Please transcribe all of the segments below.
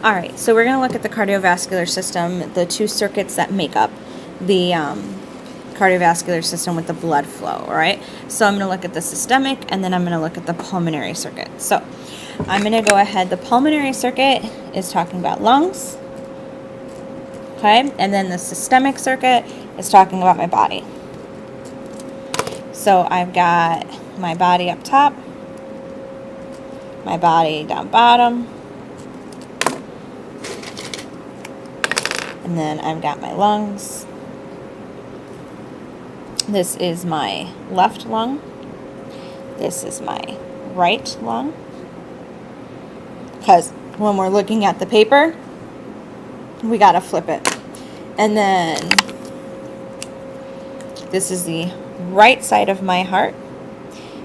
All right, so we're going to look at the cardiovascular system, the two circuits that make up the cardiovascular system with the blood flow, all right? So I'm going to look at the systemic, and then I'm going to look at the pulmonary circuit. So I'm going to go ahead. The pulmonary circuit is talking about lungs, okay? And then the systemic circuit is talking about my body. So I've got my body up top, my body down bottom, and then I've got my lungs. This is my left lung. This is my right lung. Because when we're looking at the paper, we got to flip it. And then this is the right side of my heart.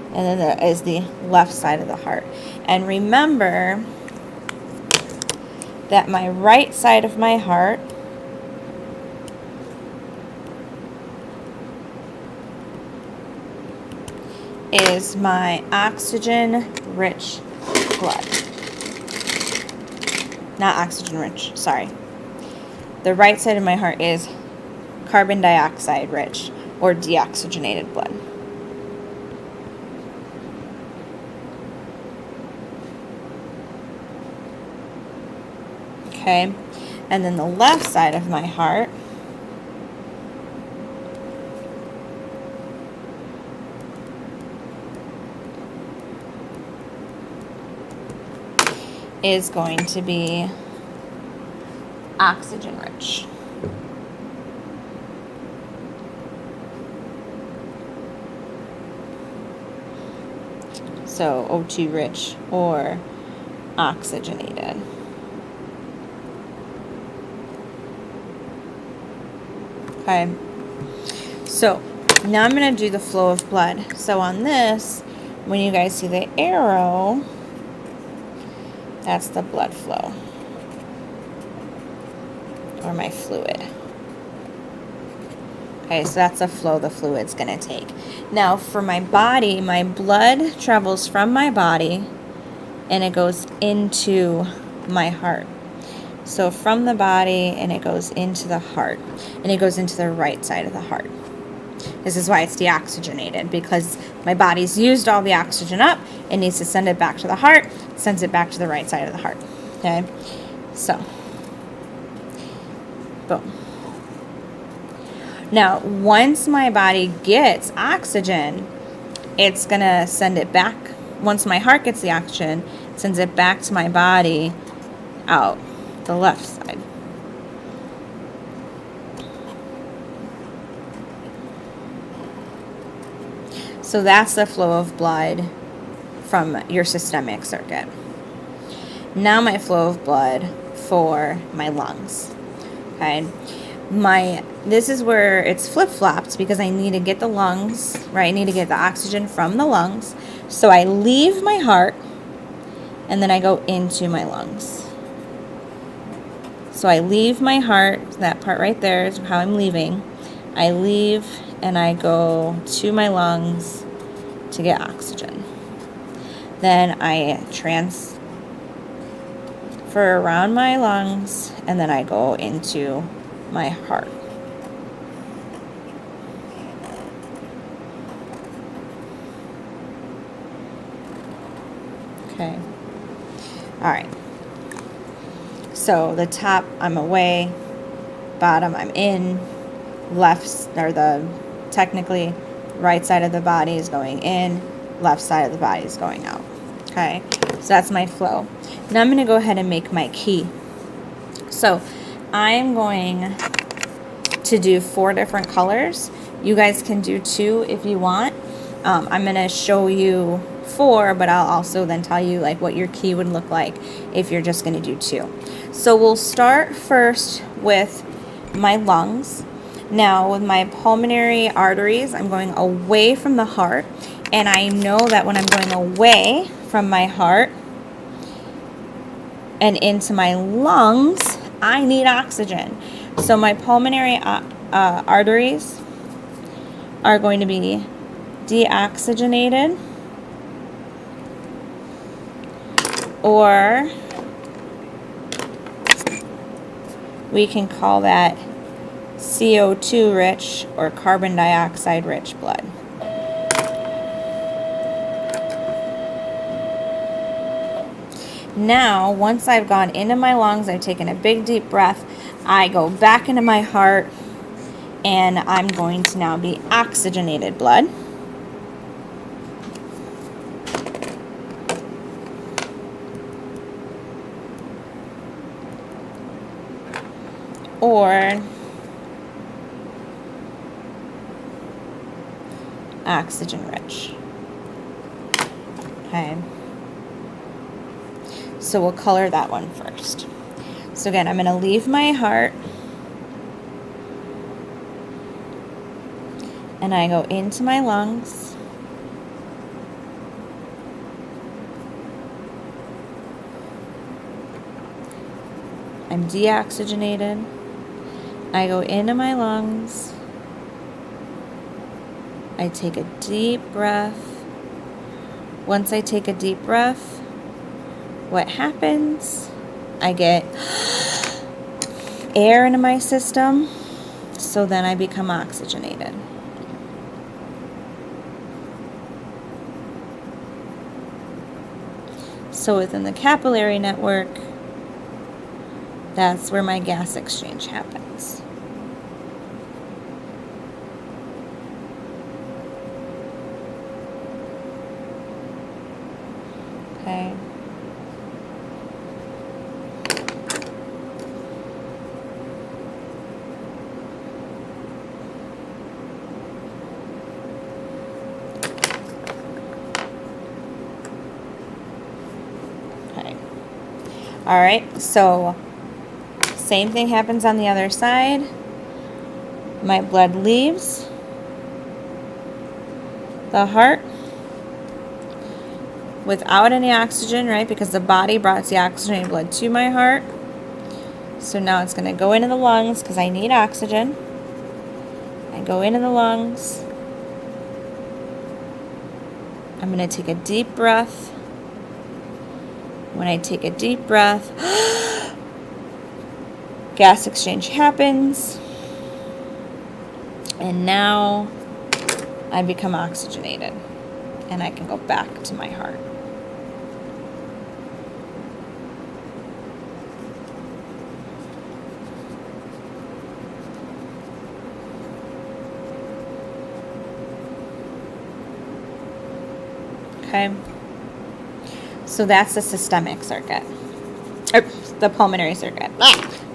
And then there is the left side of the heart. And remember that my right side of my heart is my oxygen-rich blood. Not oxygen-rich, sorry. The right side of my heart is carbon dioxide-rich or deoxygenated blood. Okay, and then the left side of my heart is going to be oxygen rich. So O2 rich or oxygenated. Okay. So now I'm going to do the flow of blood. So on this, when you guys see the arrow, that's the blood flow, or my fluid. Okay, so that's the flow the fluid's going to take. Now for my body, my blood travels from my body and it goes into my heart. So from the body and it goes into the heart, and it goes into the right side of the heart. This is why it's deoxygenated, because my body's used all the oxygen up. It needs to send it back to the heart, sends it back to the right side of the heart. Okay, so boom. Now, once my body gets oxygen, it's going to send it back. Once my heart gets the oxygen, it sends it back to my body out the left side. So that's the flow of blood from your systemic circuit. Now my flow of blood for my lungs. Okay. This is where it's flip-flopped, because I need to get the lungs, right? I need to get the oxygen from the lungs. So I leave my heart and then I go into my lungs. So I leave my heart, that part right there is how I'm leaving. I leave and I go to my lungs to get oxygen. Then I transfer around my lungs and then I go into my heart. Okay. All right. So the top, I'm away. Bottom, I'm in. Left, or the technically right side of the body is going in. Left side of the body is going out. Okay. So that's my flow. Now I'm going to go ahead and make my key. So I'm going to do 4 different colors. You guys can do 2 if you want. I'm going to show you 4, but I'll also then tell you like what your key would look like if you're just going to do 2. So we'll start first with my lungs. Now with my pulmonary arteries, I'm going away from the heart, and I know that when I'm going away from my heart and into my lungs, I need oxygen. So my pulmonary arteries are going to be deoxygenated or we can call that CO2 rich or carbon dioxide rich blood. Now, once I've gone into my lungs, I've taken a big deep breath, I go back into my heart, and I'm going to now be oxygenated blood. Or oxygen rich. Okay. So we'll color that one first. So again, I'm going to leave my heart and I go into my lungs. I'm deoxygenated. I go into my lungs. I take a deep breath. Once I take a deep breath, what happens? I get air into my system, so then I become oxygenated. So within the capillary network, that's where my gas exchange happens. Okay. All right, so same thing happens on the other side. My blood leaves the heart without any oxygen, right? Because the body brought the oxygenated blood to my heart. So now it's going to go into the lungs because I need oxygen. I go into the lungs. I'm going to take a deep breath. When I take a deep breath, gas exchange happens, and now I become oxygenated, and I can go back to my heart. Okay. So that's the systemic circuit, or the pulmonary circuit.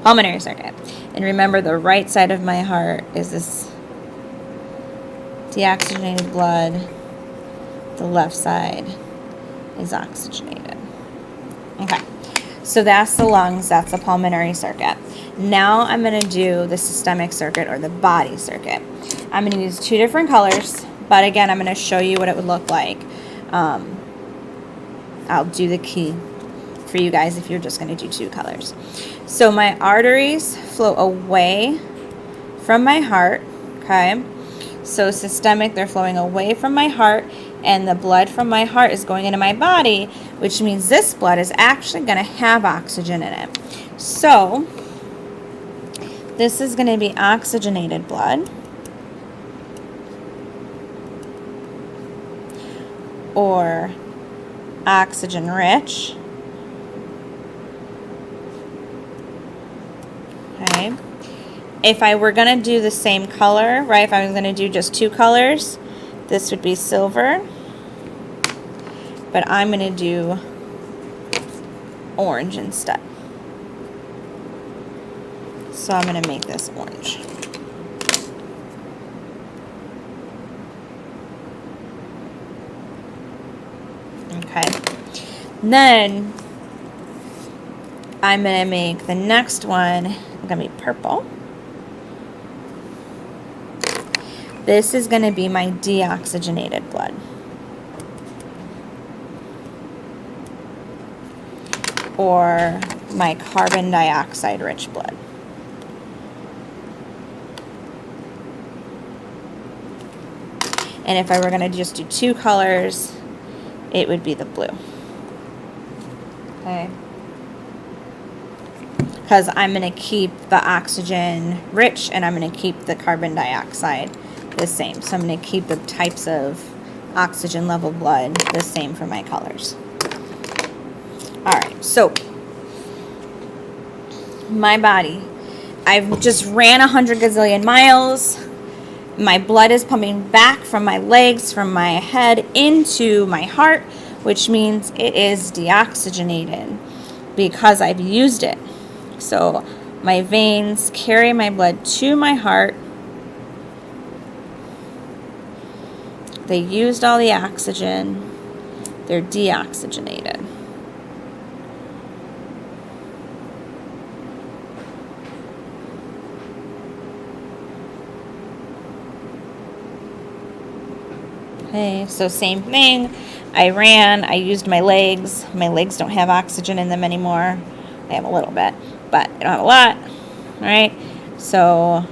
Pulmonary circuit. And remember, the right side of my heart is this deoxygenated blood. The left side is oxygenated. Okay. So that's the lungs. That's the pulmonary circuit. Now I'm going to do the systemic circuit or the body circuit. I'm going to use two different colors, but again, I'm going to show you what it would look like. I'll do the key for you guys if you're just going to do two colors. So my arteries flow away from my heart, okay? So systemic, they're flowing away from my heart, and the blood from my heart is going into my body, which means this blood is actually going to have oxygen in it. So this is going to be oxygenated blood, or oxygen rich. Okay. If I were going to do the same color, right, if I was going to do just two colors, this would be silver. But I'm going to do orange instead. So I'm going to make this orange. Okay, then I'm going to make the next one, going to be purple. This is going to be my deoxygenated blood. Or my carbon dioxide rich blood. And if I were going to just do two colors, it would be the blue. Okay. because I'm going to keep the oxygen rich and I'm going to keep the carbon dioxide the same. So I'm going to keep the types of oxygen level blood the same for my colors. All right, so my body, I've just ran 100 gazillion miles. My blood is pumping back from my legs, from my head into my heart, which means it is deoxygenated because I've used it. So my veins carry my blood to my heart. They used all the oxygen. They're deoxygenated. Okay, so same thing. I ran, I used my legs. My legs don't have oxygen in them anymore. They have a little bit, but I don't have a lot. All right, so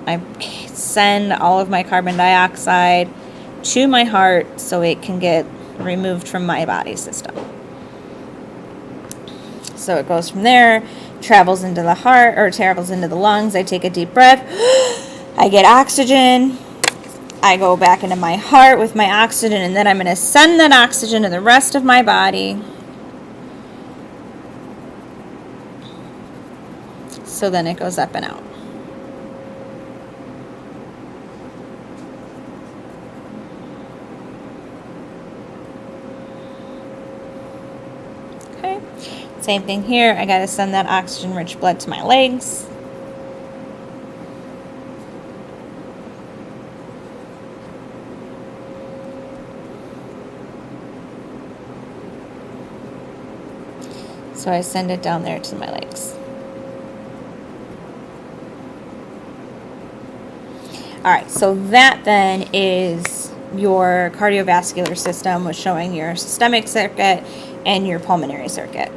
I send all of my carbon dioxide to my heart so it can get removed from my body system. So it goes from there, travels into the heart, or travels into the lungs. I take a deep breath. I get oxygen. I go back into my heart with my oxygen, and then I'm going to send that oxygen to the rest of my body. So then it goes up and out. Okay, same thing here. I got to send that oxygen-rich blood to my legs. So I send it down there to my legs. All right, so that then is your cardiovascular system, was showing your systemic circuit and your pulmonary circuit.